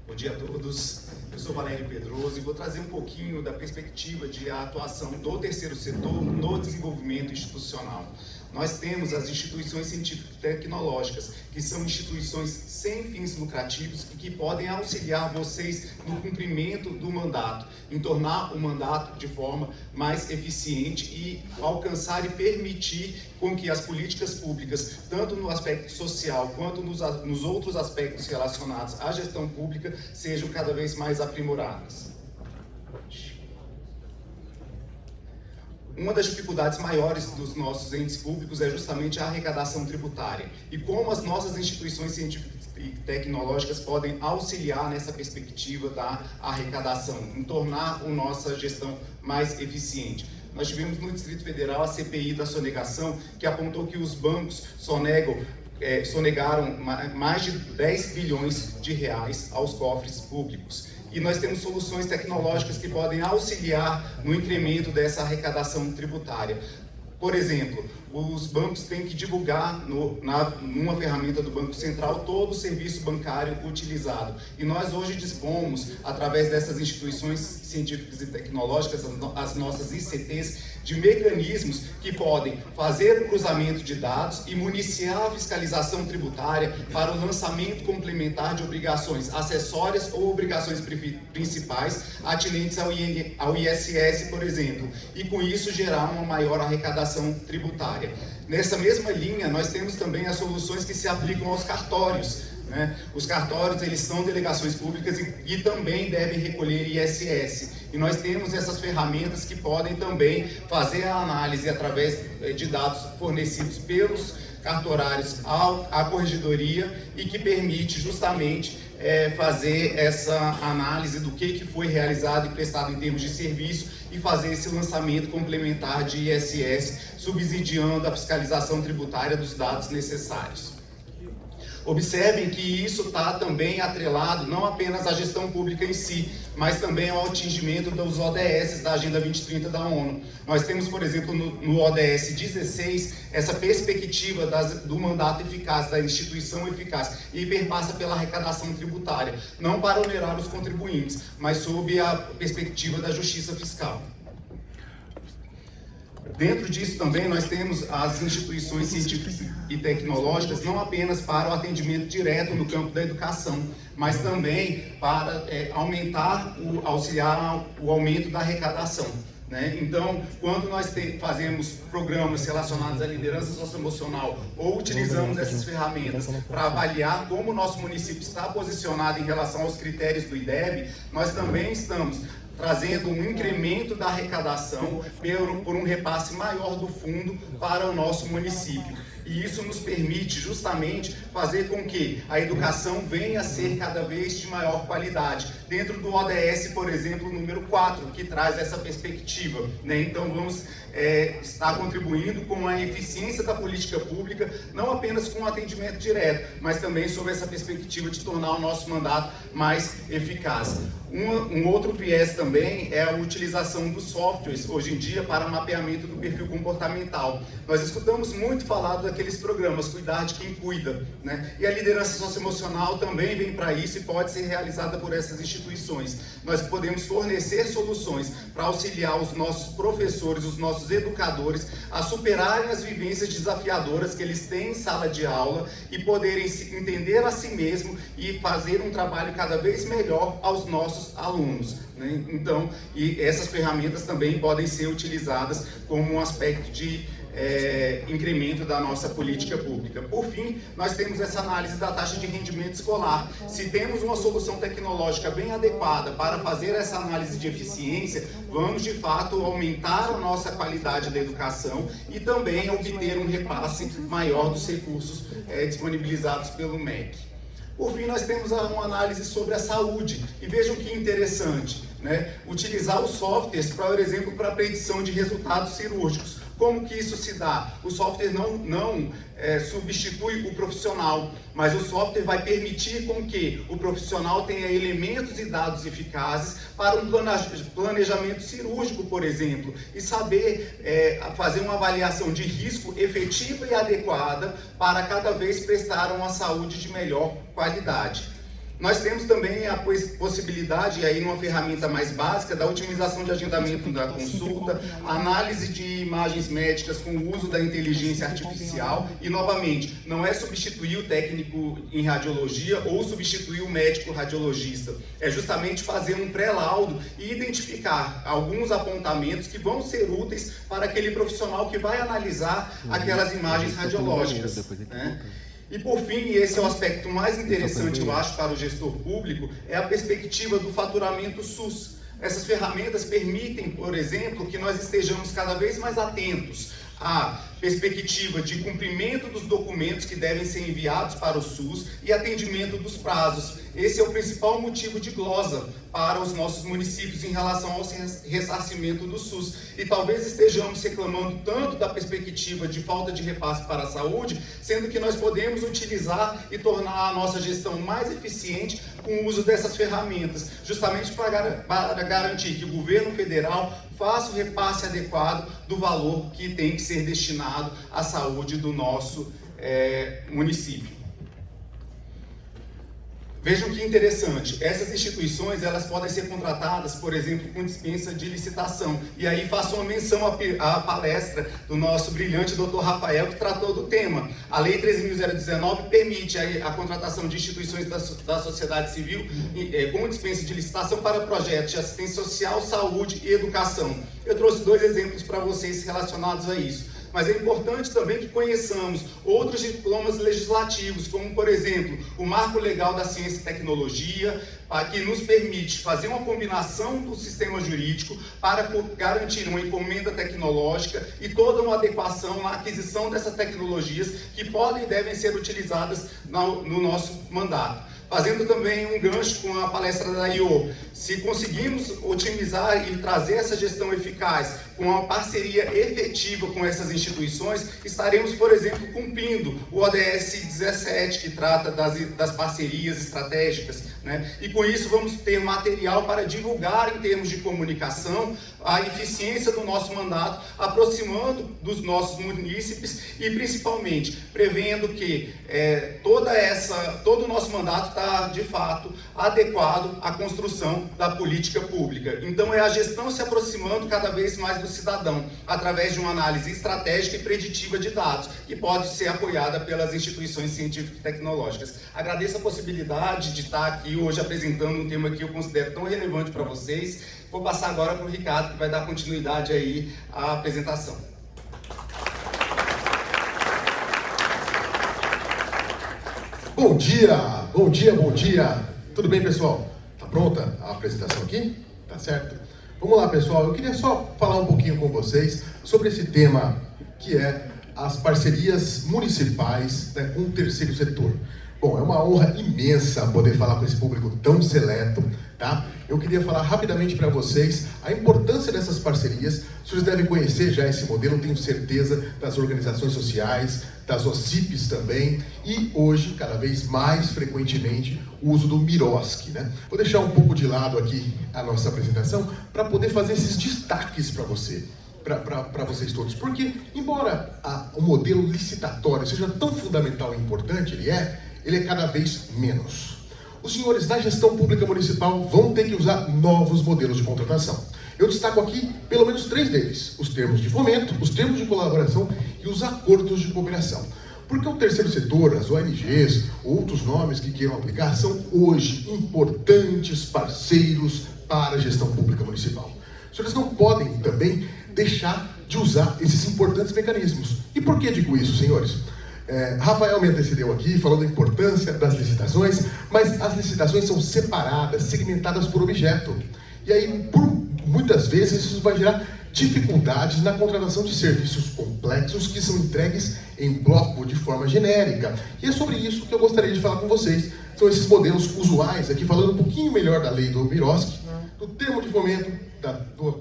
Bom dia a todos, eu sou Valério Pedroso e vou trazer um pouquinho da perspectiva de atuação do terceiro setor no desenvolvimento institucional. Nós temos as instituições científico-tecnológicas, que são instituições sem fins lucrativos e que podem auxiliar vocês no cumprimento do mandato, em tornar o mandato de forma mais eficiente e alcançar e permitir com que as políticas públicas, tanto no aspecto social quanto nos outros aspectos relacionados à gestão pública, sejam cada vez mais aprimoradas. Uma das dificuldades maiores dos nossos entes públicos é justamente a arrecadação tributária e como as nossas instituições científicas e tecnológicas podem auxiliar nessa perspectiva da arrecadação, em tornar a nossa gestão mais eficiente. Nós tivemos no Distrito Federal a CPI da sonegação, que apontou que os bancos sonegaram mais de 10 bilhões de reais aos cofres públicos. E nós temos soluções tecnológicas que podem auxiliar no incremento dessa arrecadação tributária. Por exemplo, os bancos têm que divulgar numa ferramenta do Banco Central todo o serviço bancário utilizado. E nós hoje dispomos, através dessas instituições científicas e tecnológicas, as nossas ICTs, de mecanismos que podem fazer o cruzamento de dados e municiar a fiscalização tributária para o lançamento complementar de obrigações acessórias ou obrigações principais atinentes ao ISS, por exemplo, e com isso gerar uma maior arrecadação tributária. Nessa mesma linha, nós temos também as soluções que se aplicam aos cartórios. Os cartórios, eles são delegações públicas e também devem recolher ISS. E nós temos essas ferramentas que podem também fazer a análise através de dados fornecidos pelos cartorários à corregedoria e que permite justamente fazer essa análise do que foi realizado e prestado em termos de serviço e fazer esse lançamento complementar de ISS, subsidiando a fiscalização tributária dos dados necessários. Observem que isso está também atrelado não apenas à gestão pública em si, mas também ao atingimento dos ODS da Agenda 2030 da ONU. Nós temos, por exemplo, no ODS 16, essa perspectiva do mandato eficaz, da instituição eficaz, e perpassa pela arrecadação tributária, não para onerar os contribuintes, mas sob a perspectiva da justiça fiscal. Dentro disso também nós temos as instituições científicas e tecnológicas, não apenas para o atendimento direto no campo da educação, mas também para auxiliar o aumento da arrecadação. Então, quando nós fazemos programas relacionados à liderança socioemocional ou utilizamos essas ferramentas para avaliar como o nosso município está posicionado em relação aos critérios do IDEB, nós também estamos trazendo um incremento da arrecadação por um repasse maior do fundo para o nosso município. E isso nos permite justamente fazer com que a educação venha a ser cada vez de maior qualidade. Dentro do ODS, por exemplo, número 4, que traz essa perspectiva. Então vamos estar contribuindo com a eficiência da política pública, não apenas com o atendimento direto, mas também sob essa perspectiva de tornar o nosso mandato mais eficaz. Um outro viés também é a utilização dos softwares, hoje em dia, para mapeamento do perfil comportamental. Nós escutamos muito falar daqueles programas, Cuidar de Quem Cuida, E a liderança socioemocional também vem para isso e pode ser realizada por essas instituições. Nós podemos fornecer soluções para auxiliar os nossos professores, os nossos educadores, a superarem as vivências desafiadoras que eles têm em sala de aula e poderem entender a si mesmo e fazer um trabalho cada vez melhor aos nossos alunos. Então, e essas ferramentas também podem ser utilizadas como um aspecto de incremento da nossa política pública. Por fim, nós temos essa análise da taxa de rendimento escolar. Se temos uma solução tecnológica bem adequada para fazer essa análise de eficiência, vamos de fato aumentar a nossa qualidade da educação e também obter um repasse maior dos recursos disponibilizados pelo MEC. Por fim, nós temos uma análise sobre a saúde. E vejam que interessante, utilizar os softwares, por exemplo, para a predição de resultados cirúrgicos. Como que isso se dá? O software não substitui o profissional, mas o software vai permitir com que o profissional tenha elementos e dados eficazes para um planejamento cirúrgico, por exemplo, e saber fazer uma avaliação de risco efetiva e adequada para cada vez prestar uma saúde de melhor qualidade. Nós temos também a possibilidade, aí numa ferramenta mais básica, da otimização de agendamento da consulta, análise de imagens médicas com o uso da inteligência artificial e, novamente, não é substituir o técnico em radiologia ou substituir o médico radiologista, é justamente fazer um pré-laudo e identificar alguns apontamentos que vão ser úteis para aquele profissional que vai analisar aquelas imagens radiológicas, né? E por fim, e esse é o aspecto mais interessante, eu acho, para o gestor público, é a perspectiva do faturamento SUS. Essas ferramentas permitem, por exemplo, que nós estejamos cada vez mais atentos à perspectiva de cumprimento dos documentos que devem ser enviados para o SUS e atendimento dos prazos. Esse é o principal motivo de glosa para os nossos municípios em relação ao ressarcimento do SUS. E talvez estejamos reclamando tanto da perspectiva de falta de repasse para a saúde, sendo que nós podemos utilizar e tornar a nossa gestão mais eficiente com o uso dessas ferramentas, justamente para garantir que o governo federal faça o repasse adequado do valor que tem que ser destinado à saúde do nosso município. Vejam que interessante, essas instituições elas podem ser contratadas, por exemplo, com dispensa de licitação. E aí faço uma menção à palestra do nosso brilhante Dr. Rafael, que tratou do tema. A Lei 13.019 permite a contratação de instituições da sociedade civil com dispensa de licitação para projetos de assistência social, saúde e educação. Eu trouxe 2 exemplos para vocês relacionados a isso. Mas é importante também que conheçamos outros diplomas legislativos, como, por exemplo, o Marco Legal da Ciência e Tecnologia, que nos permite fazer uma combinação do sistema jurídico para garantir uma encomenda tecnológica e toda uma adequação na aquisição dessas tecnologias que podem e devem ser utilizadas no nosso mandato. Fazendo também um gancho com a palestra da IO, se conseguimos otimizar e trazer essa gestão eficaz com uma parceria efetiva com essas instituições, estaremos, por exemplo, cumprindo o ODS 17, que trata das parcerias estratégicas, né? E com isso vamos ter material para divulgar em termos de comunicação a eficiência do nosso mandato, aproximando dos nossos munícipes e principalmente prevendo que todo o nosso mandato está de fato adequado à construção da política pública. Então é a gestão se aproximando cada vez mais do cidadão, através de uma análise estratégica e preditiva de dados, que pode ser apoiada pelas instituições científicas e tecnológicas. Agradeço a possibilidade de estar aqui hoje apresentando um tema que eu considero tão relevante para vocês. Vou passar agora para o Ricardo, que vai dar continuidade aí à apresentação. Bom dia, bom dia, bom dia. Tudo bem, pessoal? Tá pronta a apresentação aqui? Tá certo? Vamos lá, pessoal. Eu queria só falar um pouquinho com vocês sobre esse tema que é as parcerias municipais, né, com o terceiro setor. Bom, é uma honra imensa poder falar com esse público tão seleto, tá? Eu queria falar rapidamente para vocês a importância dessas parcerias. Vocês devem conhecer já esse modelo, tenho certeza, das organizações sociais, das OCIPs também, e hoje, cada vez mais frequentemente, o uso do Miroski, né? Vou deixar um pouco de lado aqui a nossa apresentação para poder fazer esses destaques para você. Para vocês todos, porque embora o modelo licitatório seja tão fundamental e importante, ele é cada vez menos. Os senhores da gestão pública municipal vão ter que usar novos modelos de contratação. Eu destaco aqui pelo menos 3 deles: os termos de fomento, os termos de colaboração e os acordos de cooperação. Porque o terceiro setor, as ONGs, outros nomes que queiram aplicar, são hoje importantes parceiros para a gestão pública municipal. Os senhores não podem também deixar de usar esses importantes mecanismos. E por que digo isso, senhores? Rafael me antecedeu aqui, falando da importância das licitações, mas as licitações são separadas, segmentadas por objeto. E aí, muitas vezes, isso vai gerar dificuldades na contratação de serviços complexos que são entregues em bloco de forma genérica. E é sobre isso que eu gostaria de falar com vocês. São esses modelos usuais, aqui falando um pouquinho melhor da lei do Miroski, do termo de fomento, do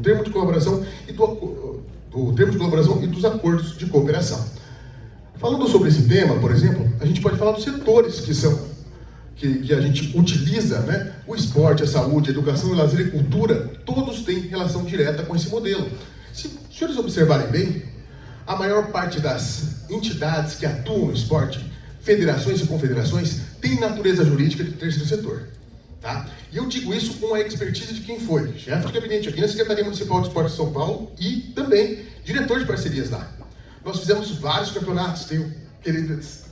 termo de colaboração e do termo de colaboração e dos acordos de cooperação. Falando sobre esse tema, por exemplo, a gente pode falar dos setores que a gente utiliza, né? O esporte, a saúde, a educação, o lazer e cultura, todos têm relação direta com esse modelo. Se os senhores observarem bem, a maior parte das entidades que atuam no esporte, federações e confederações, tem natureza jurídica de terceiro setor. Tá? E eu digo isso com a expertise de quem foi chefe de gabinete aqui na Secretaria Municipal de Esporte de São Paulo e também diretor de parcerias lá. Nós fizemos vários campeonatos, tenho queridas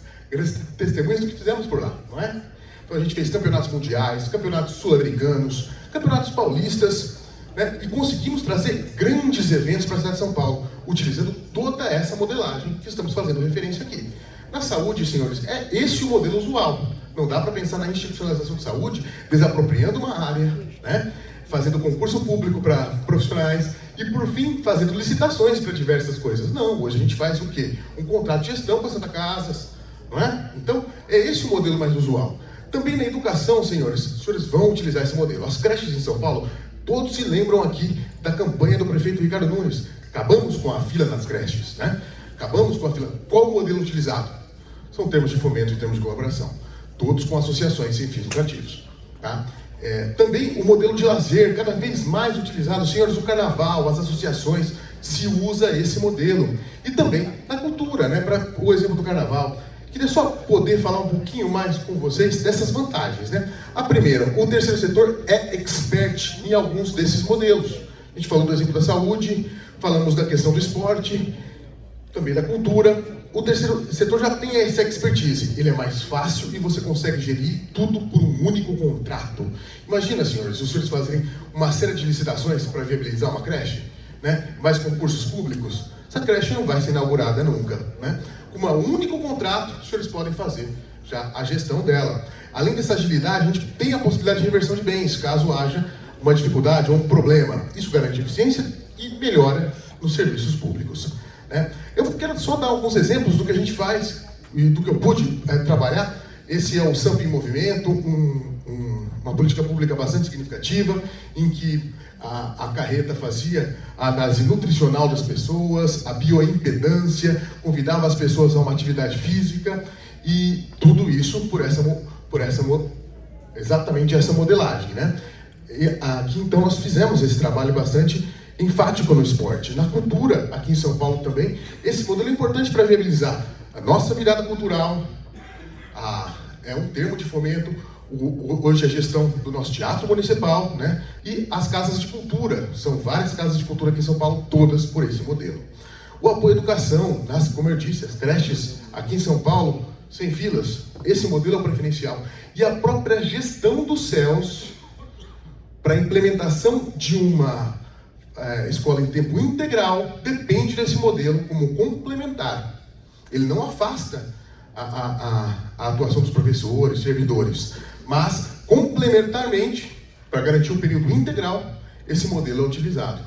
testemunhas do que fizemos por lá, não é? Então a gente fez campeonatos mundiais, campeonatos sul-americanos, campeonatos paulistas, né? E conseguimos trazer grandes eventos para a cidade de São Paulo, utilizando toda essa modelagem que estamos fazendo referência aqui. Na saúde, senhores, é esse o modelo usual. Não dá para pensar na institucionalização de saúde desapropriando uma área, né? Fazendo concurso público para profissionais e, por fim, fazendo licitações para diversas coisas. Não, hoje a gente faz o quê? Um contrato de gestão com a Santa Casas, não é? Então, é esse o modelo mais usual. Também na educação, senhores, os senhores vão utilizar esse modelo. As creches em São Paulo, todos se lembram aqui da campanha do prefeito Ricardo Nunes. Acabamos com a fila nas creches, né? Acabamos com a fila. Qual o modelo utilizado? São termos de fomento e termos de colaboração. Todos com associações sem fins lucrativos. Tá? Também o modelo de lazer, cada vez mais utilizado. Senhores, o carnaval, as associações, se usa esse modelo. E também na cultura, né? Para o exemplo do carnaval. Queria só poder falar um pouquinho mais com vocês dessas vantagens, né? A primeira, o terceiro setor é expert em alguns desses modelos. A gente falou do exemplo da saúde, falamos da questão do esporte, também da cultura. O terceiro setor já tem essa expertise. Ele é mais fácil e você consegue gerir tudo por um único contrato. Imagina, senhores, se os senhores fazerem uma série de licitações para viabilizar uma creche, né? Mais concursos públicos, essa creche não vai ser inaugurada nunca, né? Com um único contrato, os senhores podem fazer já a gestão dela. Além dessa agilidade, a gente tem a possibilidade de reversão de bens, caso haja uma dificuldade ou um problema. Isso garante eficiência e melhora nos serviços públicos. Eu quero só dar alguns exemplos do que a gente faz e do que eu pude trabalhar. Esse é o SAMP em Movimento, uma política pública bastante significativa, em que a carreta fazia a análise nutricional das pessoas, a bioimpedância, convidava as pessoas a uma atividade física, e tudo isso por exatamente essa modelagem, né? E aqui então nós fizemos esse trabalho bastante enfático no esporte. Na cultura, aqui em São Paulo também, esse modelo é importante para viabilizar a nossa virada cultural, é um termo de fomento, hoje a gestão do nosso teatro municipal, né? E as casas de cultura, são várias casas de cultura aqui em São Paulo, todas por esse modelo. O apoio à educação, como eu disse, as creches aqui em São Paulo, sem filas, esse modelo é o preferencial. E a própria gestão dos céus para a implementação de uma escola em tempo integral depende desse modelo como complementar. Ele não afasta a atuação dos professores, servidores, mas complementarmente, para garantir um período integral, esse modelo é utilizado.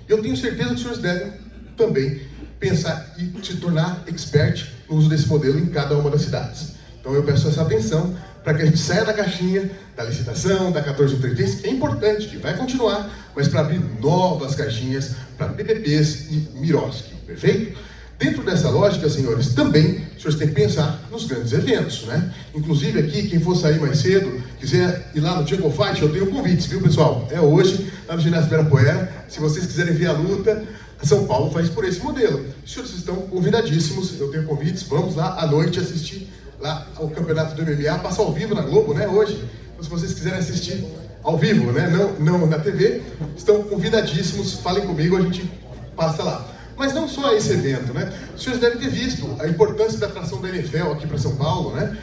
Eu tenho certeza que os senhores devem também pensar e se tornar expert no uso desse modelo em cada uma das cidades. Então eu peço essa atenção para que a gente saia da caixinha da licitação, da 1433, que é importante, que vai continuar, mas para abrir novas caixinhas para PPPs e Miroski, perfeito? Dentro dessa lógica, senhores, também os senhores têm que pensar nos grandes eventos, né? Inclusive aqui, quem for sair mais cedo, quiser ir lá no Jungle Fight, eu tenho convites, viu, pessoal? É hoje, lá no Ginásio Ibirapuera. Se vocês quiserem ver a luta, São Paulo faz por esse modelo. Os senhores estão convidadíssimos, eu tenho convites, vamos lá à noite assistir lá ao campeonato do MMA, passa ao vivo na Globo, né, hoje. Então, se vocês quiserem assistir ao vivo, né, não na TV, estão convidadíssimos, falem comigo, a gente passa lá. Mas não só esse evento, né? Os senhores devem ter visto a importância da atração da NFL aqui para São Paulo, né?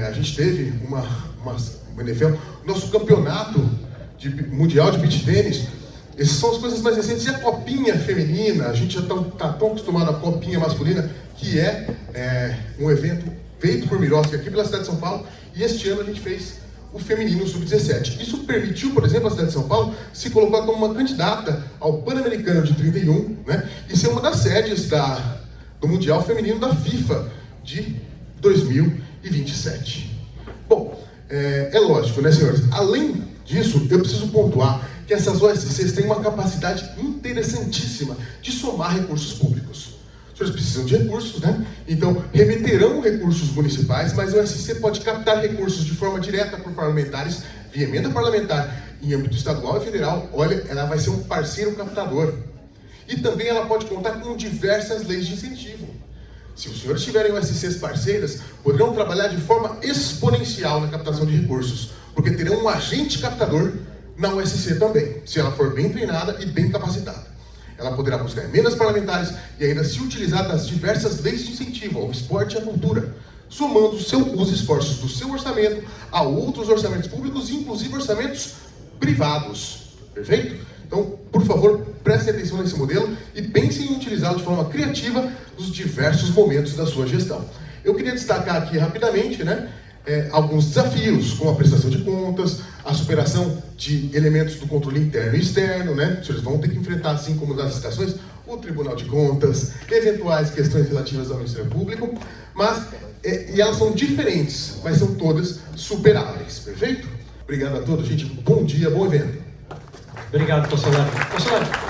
A gente teve uma NFL, nosso campeonato mundial de beach tênis. Essas são as coisas mais recentes. E a copinha feminina, a gente já está tão acostumado à copinha masculina, que é um evento feito por Miroski aqui pela cidade de São Paulo, e este ano a gente fez o feminino sub-17. Isso permitiu, por exemplo, a cidade de São Paulo se colocar como uma candidata ao Pan-Americano de 31, né, e ser uma das sedes do Mundial Feminino da FIFA de 2027. Bom, é lógico, né, senhores? Além disso, eu preciso pontuar que essas OSCs têm uma capacidade interessantíssima de somar recursos públicos. Os senhores precisam de recursos, né? Então, remeterão recursos municipais, mas o OSC pode captar recursos de forma direta por parlamentares, via emenda parlamentar, em âmbito estadual e federal. Olha, ela vai ser um parceiro captador. E também ela pode contar com diversas leis de incentivo. Se os senhores tiverem OSCs parceiras, poderão trabalhar de forma exponencial na captação de recursos, porque terão um agente captador na OSC também, se ela for bem treinada e bem capacitada. Ela poderá buscar emendas parlamentares e ainda se utilizar das diversas leis de incentivo ao esporte e à cultura, somando os esforços do seu orçamento a outros orçamentos públicos, inclusive orçamentos privados. Perfeito? Então, por favor, prestem atenção nesse modelo e pensem em utilizá-lo de forma criativa nos diversos momentos da sua gestão. Eu queria destacar aqui rapidamente, alguns desafios, como a prestação de contas, a superação de elementos do controle interno e externo, Os senhores vão ter que enfrentar, assim como nas licitações, o Tribunal de Contas, eventuais questões relativas ao Ministério Público, e elas são diferentes, mas são todas superáveis, perfeito? Obrigado a todos, gente. Bom dia, bom evento. Obrigado, Conselheiro.